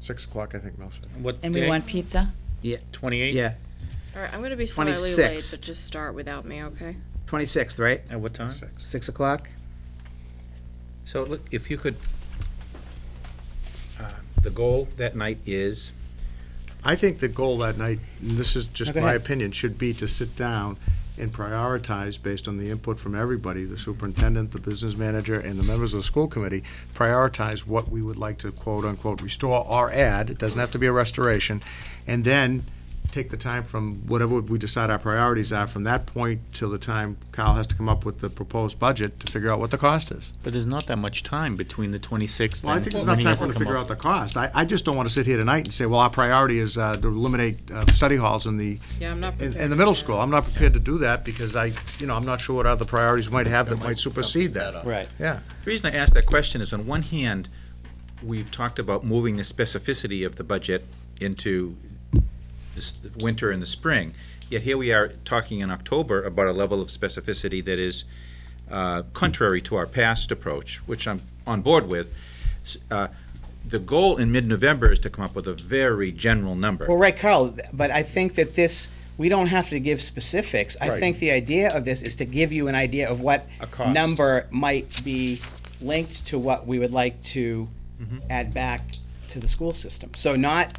6 o'clock, I think Mel said. What And day? we want pizza? Yeah. 28th? Yeah. All right, I'm going to be slightly late, 26th. but just start without me, okay? 26th, right? At what time? 6. 6 o'clock? So look, if you could, the goal that night is, I think the goal that night, and this is just Go my ahead. opinion, should be to sit down and prioritize based on the input from everybody, the superintendent, the business manager, and the members of the school committee, prioritize what we would like to quote-unquote restore or add. It doesn't have to be a restoration. And then take the time from whatever we decide our priorities are from that point till the time Kyle has to come up with the proposed budget to figure out what the cost is. But there's not that much time between the 26th Well, I and think there's when enough he time has for him to come figure up. out the cost. I just don't want to sit here tonight and say, well, our priority is to eliminate study halls in the, Yeah, I'm not in prepared the middle to do school. that. I'm not prepared to do that because I'm not sure what other priorities we might have that might supersede that. Right. Yeah. the reason I asked that question is, on one hand, we've talked about moving the specificity of the budget into this winter and the spring, yet here we are talking in October about a level of specificity that is contrary to our past approach, which I'm on board with. The goal in mid-November is to come up with a very general number. Well, right, Carl, but I think that this, we don't have to give specifics. I Right. think the idea of this is to give you an idea of what A cost. number might be linked to what we would like to add back to the school system. So not,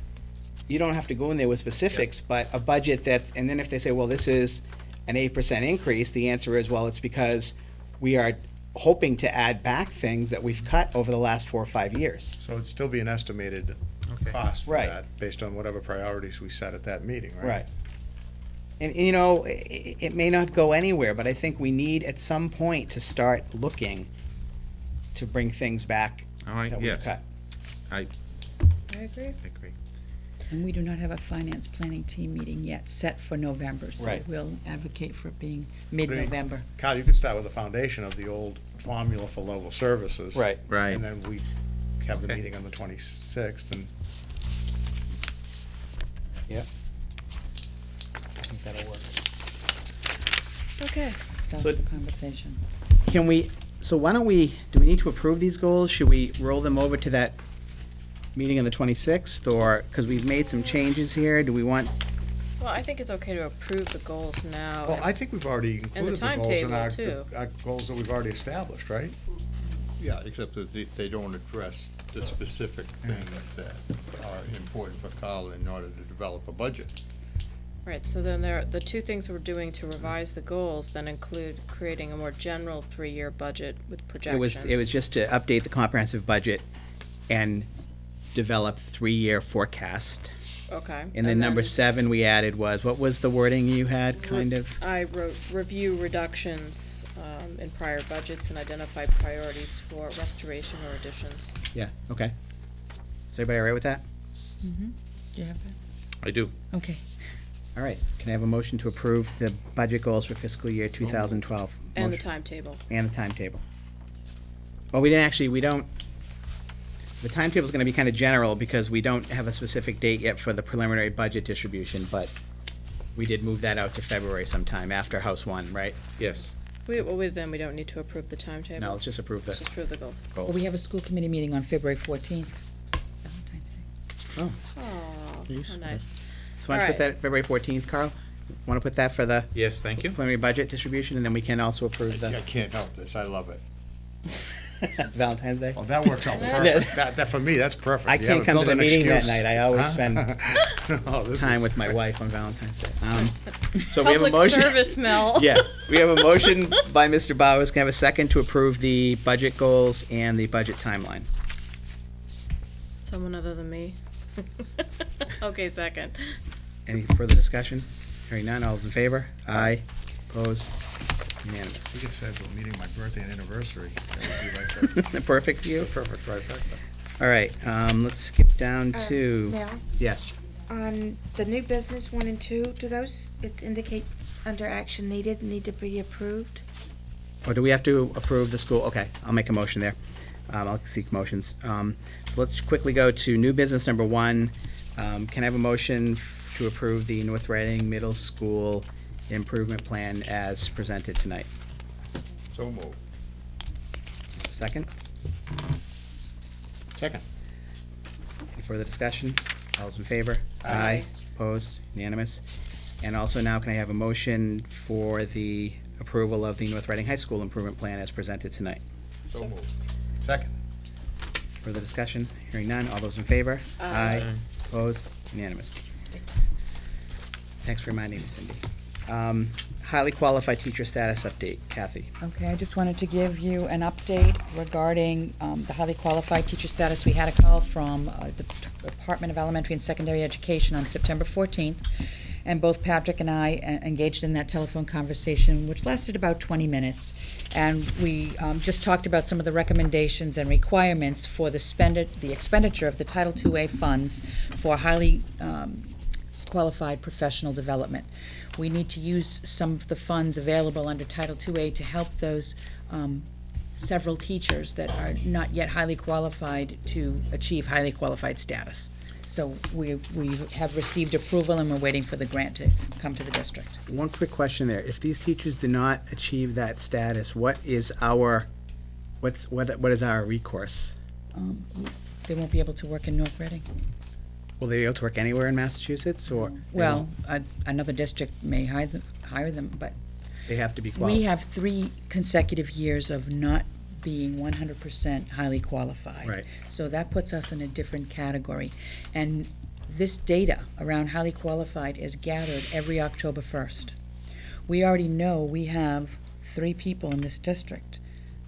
you don't have to go in there with specifics, but a budget that's, and then if they say, well, this is an 8% increase, the answer is, well, it's because we are hoping to add back things that we've cut over the last 4 or 5 years. So it'd still be an estimated Okay. cost for Right. that, based on whatever priorities we set at that meeting, right? Right. And, you know, it may not go anywhere, but I think we need at some point to start looking to bring things back All right, that we've yes. cut. I I agree. agree. And we do not have a finance planning team meeting yet set for November, so Right. we'll advocate for it being mid-November. Kyle, you could start with the foundation of the old formula for level services. Right. Right. And then we have the Okay. meeting on the 26th, and Yep. I think that'll work. Okay. Starts So- the conversation. Can we, so why don't we, do we need to approve these goals? Should we roll them over to that meeting on the 26th, or, because we've made some changes here, do we want, Well, I think it's okay to approve the goals now. well, I think we've already included the goals in timetable, too. our goals that we've already established, right? Yeah, except that they don't address the specific things that are important for Carl in order to develop a budget. Right, so then the two things we're doing to revise the goals then include creating a more general 3-year budget with it projections. was just to update the comprehensive budget and develop 3-year forecast. Okay. And then number 7 we added was, what was the wording you had, kind of? I wrote review reductions in prior budgets and identify priorities for restoration or additions. Yeah, okay. Is everybody all right with that? Do you have that? I do. Okay. All right, can I have a motion to approve the budget goals for fiscal year 2012? And the Motion. timetable. And the timetable. Well, we didn't actually, we don't, the timetable's gonna be kind of general because we don't have a specific date yet for the preliminary budget distribution, but we did move that out to February sometime after House 1, right? Yes. Then we don't need to approve the timetable. No, let's just approve Let's the just approve the goals. Well, goals. we have a school committee meeting on February 14th. Valentine's Day. Oh, Oh, Yes. nice. so why don't you put All right. that February 14th, Carl? Want to put that for the Yes, thank you. preliminary budget distribution, and then we can also approve I the can't help this, I love it. Valentine's Day? Well, that works out perfect. That, for me, that's perfect. I You can't haven't come to built the an meeting that excuse. night. I always Huh? spend Oh, this time is- with my wife on Valentine's Day. So we have a Public motion. service, Mel. Yeah, we have a motion by Mr. Bowers. Can I have a second to approve the budget goals and the budget timeline? Someone other than me. Okay, second. Any further discussion? Hearing none, all those in favor? Aye. Opposed? We Unanimous. could say we're meeting my birthday and anniversary. That would be like Perfect for the you? perfect trifecta. All right, let's skip down to, Mel, yes. on the new business 1 and 2, do those, it indicates under action needed, need to be approved? Or do we have to approve the school? Okay, I'll make a motion there. I'll seek motions. So let's quickly go to new business number 1. Can I have a motion to approve the North Reading Middle School improvement plan as presented tonight? So moved. Second? Second. Any further discussion? All those in favor? Aye. Opposed? Unanimous? And also now, can I have a motion for the approval of the North Reading High School Improvement Plan as presented tonight? So moved. Second. Further discussion? Hearing none. All those in favor? Aye. Opposed? Unanimous. Thanks for reminding me, Cindy. Highly qualified teacher status update. Kathy? Okay, I just wanted to give you an update regarding the highly qualified teacher status. We had a call from the Department of Elementary and Secondary Education on September 14th, and both Patrick and I engaged in that telephone conversation, which lasted about 20 minutes. And we just talked about some of the recommendations and requirements for the expenditure of the Title IIA funds for highly qualified professional development. We need to use some of the funds available under Title IIA to help those several teachers that are not yet highly qualified to achieve highly qualified status. So we have received approval, and we're waiting for the grant to come to the district. One quick question there. If these teachers do not achieve that status, what is our recourse? They won't be able to work in North Reading. Will they be able to work anywhere in Massachusetts, or? Well, another district may hire them, but They have to be we qualified? have 3 consecutive years of not being 100% highly qualified. Right. So that puts us in a different category. And this data around highly qualified is gathered every October 1st. We already know we have 3 people in this district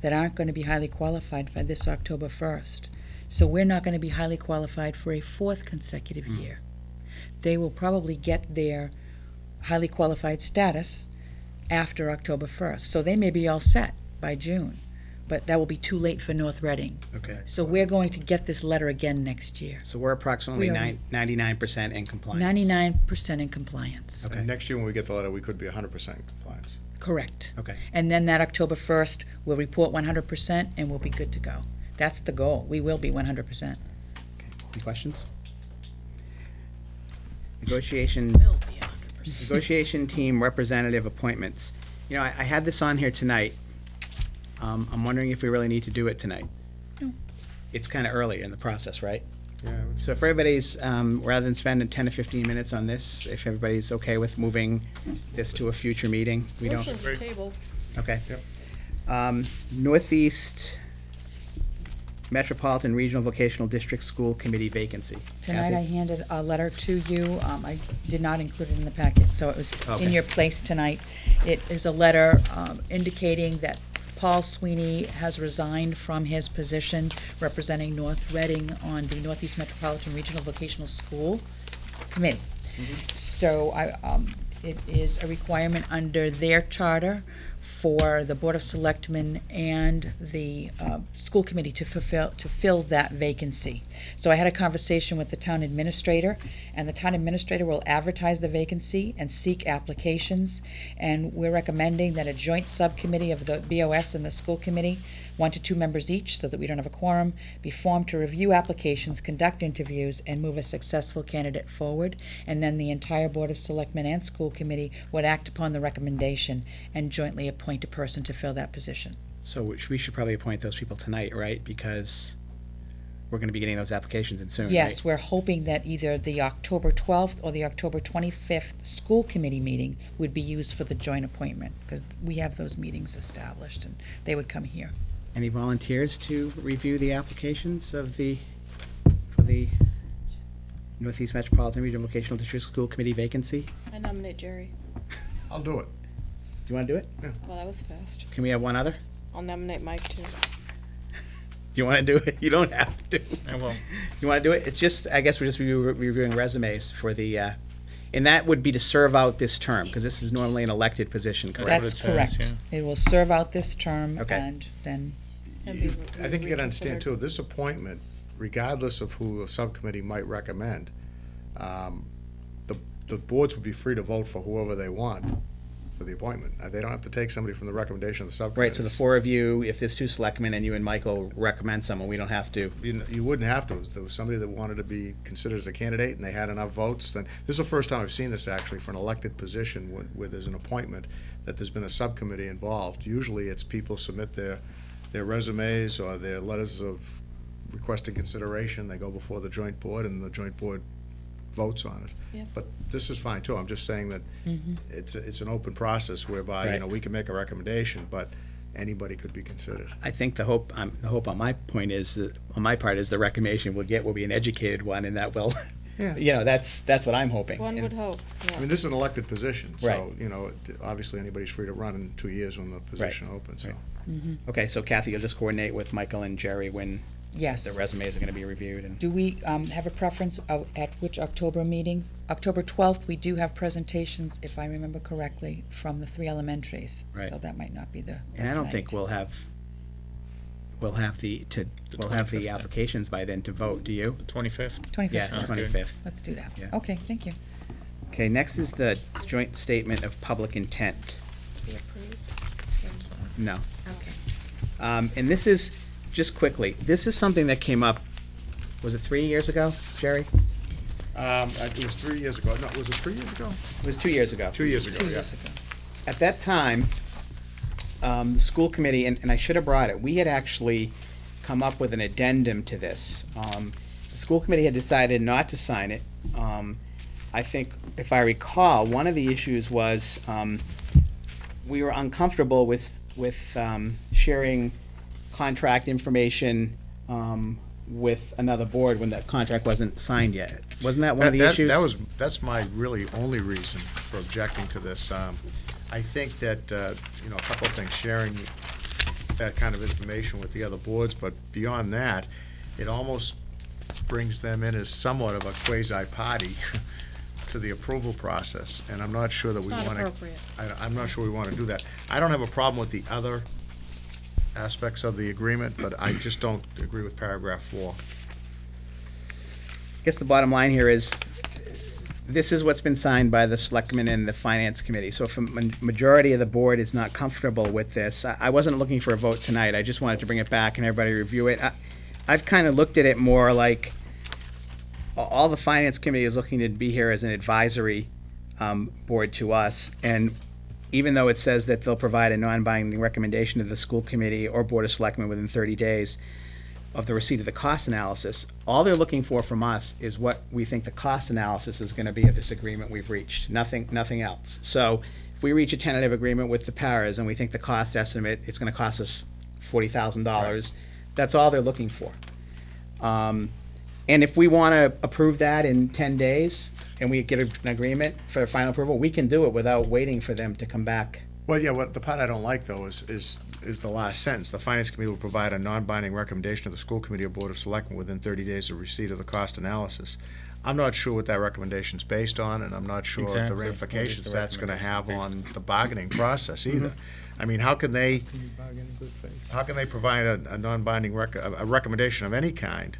that aren't going to be highly qualified by this October 1st. So we're not going to be highly qualified for a 4th consecutive year. They will probably get their highly qualified status after October 1st. So they may be all set by June, but that will be too late for North Reading. Okay. So we're going to get this letter again next year. So we're approximately We are- 99% in compliance? 99% in compliance. Okay. And next year, when we get the letter, we could be 100% in compliance. Correct. Okay. And then that October 1st, we'll report 100% and we'll be good to go. That's the goal. We will be 100%. Any questions? Negotiation team representative appointments. You know, I had this on here tonight. I'm wondering if we really need to do it tonight. No. It's kind of early in the process, right? Yeah, I would So if everybody's, rather than spending 10 to 15 minutes on this, if everybody's okay with moving this to a future meeting, we don't. Motion to table. Okay. Yep. Northeast Metropolitan Regional Vocational District School Committee vacancy. Tonight I Kathy? handed a letter to you. I did not include it in the packet, so it was Okay. in your place tonight. It is a letter indicating that Paul Sweeney has resigned from his position representing North Reading on the Northeast Metropolitan Regional Vocational School Committee. So it is a requirement under their charter for the Board of Selectmen and the school committee to fill that vacancy. So I had a conversation with the town administrator, and the town administrator will advertise the vacancy and seek applications. And we're recommending that a joint subcommittee of the BOS and the school committee, 1 to 2 members each, so that we don't have a quorum, be formed to review applications, conduct interviews, and move a successful candidate forward. And then the entire Board of Selectmen and school committee would act upon the recommendation and jointly appoint a person to fill that position. So we should probably appoint those people tonight, right? Because we're going to be getting those applications in soon, right? Yes, we're hoping that either the October 12th or the October 25th school committee meeting would be used for the joint appointment, because we have those meetings established, and they would come here. Any volunteers to review the applications for the Northeast Metropolitan Regional Vocational District School Committee vacancy? I nominate Jerry. I'll do it. Do you want to do it? Well, that was fast. Can we have one other? I'll nominate Mike too. You want to do it? You don't have to. I will. You want to do it? It's just, I guess we're just reviewing resumes for the, and that would be to serve out this term, because this is normally an elected position, correct? what That's it says, correct. It will serve out this term, Okay. and then, And be I think you gotta understand reconsidered. too, this appointment, regardless of who the subcommittee might recommend, the boards would be free to vote for whoever they want for the appointment. They don't have to take somebody from the recommendation of the subcommittee. Right, so the 4 of you, if there's 2 selectmen and you and Michael recommend someone, we don't have to. You wouldn't have to. If there was somebody that wanted to be considered as a candidate and they had enough votes, then, this is the first time I've seen this actually for an elected position where there's an appointment, that there's been a subcommittee involved. Usually it's people submit their resumes or their letters of requesting consideration, they go before the joint board, and the joint board votes on it. Yep. But this is fine too, I'm just saying that it's an open process whereby, you Right. know, we can make a recommendation, but anybody could be considered. I think the hope on my point is that, on my part, is the recommendation we'll get will be an educated one, and that will, Yeah. you know, that's what I'm hoping. One And- would hope, I mean, yes. this is an elected position, so, Right. you know, obviously anybody's free to run in 2 years when the position opens, so. Right. Okay, so Kathy, you'll just coordinate with Michael and Jerry when Yes. the resumes are gonna be reviewed, and Do we have a preference of at which October meeting? October 12th, we do have presentations, if I remember correctly, from the 3 elementaries. Right. So that might not be the and I best don't think night. we'll have the 25th, yeah. applications by then to vote, do you? The 25th? 25th. Yeah, Sounds good. 25th. Let's do that. Yeah. Okay, thank you. Okay, next is the joint statement of public intent. Be approved. No. Okay. And this is, just quickly, this is something that came up, was it 3 years ago, Jerry? It was 3 years ago, no, was it 3 years ago? It was 2 years ago. 2 years ago, 2 yeah. years ago. At that time, the school committee, and I should have brought it, we had actually come up with an addendum to this. The school committee had decided not to sign it. I think, if I recall, one of the issues was, we were uncomfortable with sharing contract information, with another board when that contract wasn't signed yet. Wasn't that one of the issues? That's my really only reason for objecting to this. I think that, you know, a couple of things, sharing that kind of information with the other boards, but beyond that, it almost brings them in as somewhat of a quasi-party to the approval process, and I'm not sure that It's we not want to. appropriate. I'm not sure we want to do that. I don't have a problem with the other aspects of the agreement, but I just don't agree with paragraph 4. I guess the bottom line here is, this is what's been signed by the selectmen and the finance committee. So if a majority of the board is not comfortable with this, I wasn't looking for a vote tonight. I just wanted to bring it back and everybody review it. I've kind of looked at it more like, all the finance committee is looking to be here as an advisory board to us. And even though it says that they'll provide a non-binding recommendation to the school committee or board of selectmen within 30 days of the receipt of the cost analysis, all they're looking for from us is what we think the cost analysis is gonna be of this agreement we've reached, nothing else. So if we reach a tentative agreement with the paras and we think the cost estimate, it's gonna cost us $40,000, that's all they're looking for. And if we wanna approve that in 10 days and we get an agreement for final approval, we can do it without waiting for them to come back. Well, yeah, what the part I don't like, though, is the last sentence. The finance committee will provide a non-binding recommendation to the school committee or board of selectmen within 30 days of receipt of the cost analysis. I'm not sure what that recommendation's based on, and I'm not sure the Exactly. ramifications What is the that's gonna have on recommendation the bargaining process either. I mean, how can they provide a non-binding a recommendation of any kind,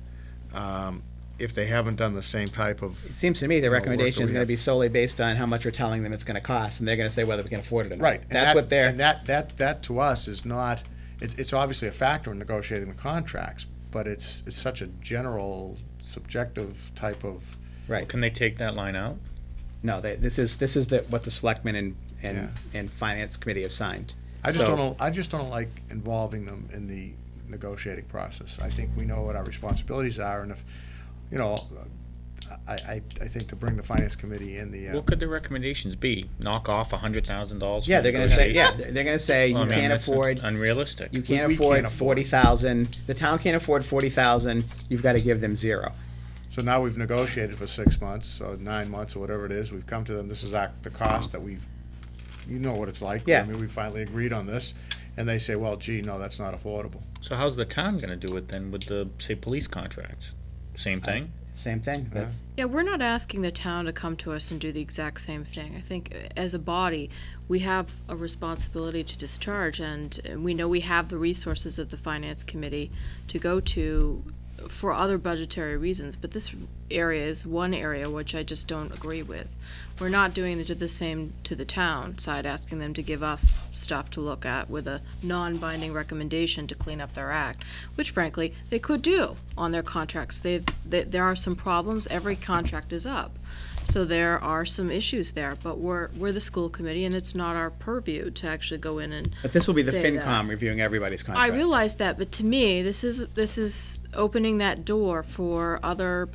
if they haven't done the same type of, It seems to me the work that recommendation is we gonna have. be solely based on how much we're telling them it's gonna cost, and they're gonna say whether we can afford it or not. right. and That's that- what they're. And that to us is not, it's obviously a factor in negotiating the contracts, but it's such a general, subjective type of, Right. Can they take that line out? No, this is what the selectmen and finance committee have signed. I just So- don't like involving them in the negotiating process. I think we know what our responsibilities are, and if, you know, I think to bring the finance committee in the, What could the recommendations be? Knock off $100,000? Yeah, they're gonna say, they're gonna say, Well, I you mean, can't that's afford, unrealistic. you can't We afford can't afford. 40,000, the town can't afford 40,000, you've gotta give them 0. so now we've negotiated for 6 months, or 9 months, or whatever it is, we've come to them, this is the cost that we've, you know what it's like. Yeah. I mean, we finally agreed on this, and they say, well, gee, no, that's not affordable. So how's the town gonna do it then with the, say, police contracts? Same thing? Same thing, that's, Yeah, we're not asking the town to come to us and do the exact same thing. I think as a body, we have a responsibility to discharge, and we know we have the resources of the finance committee to go to for other budgetary reasons, but this area is one area which I just don't agree with. We're not doing the same to the town side, asking them to give us stuff to look at with a non-binding recommendation to clean up their act, which frankly, they could do on their contracts. There are some problems, every contract is up. So there are some issues there, but we're the school committee, and it's not our purview to actually go in and But this will be the say that. FinCom reviewing everybody's contract. I realize that, but to me, this is opening that door for other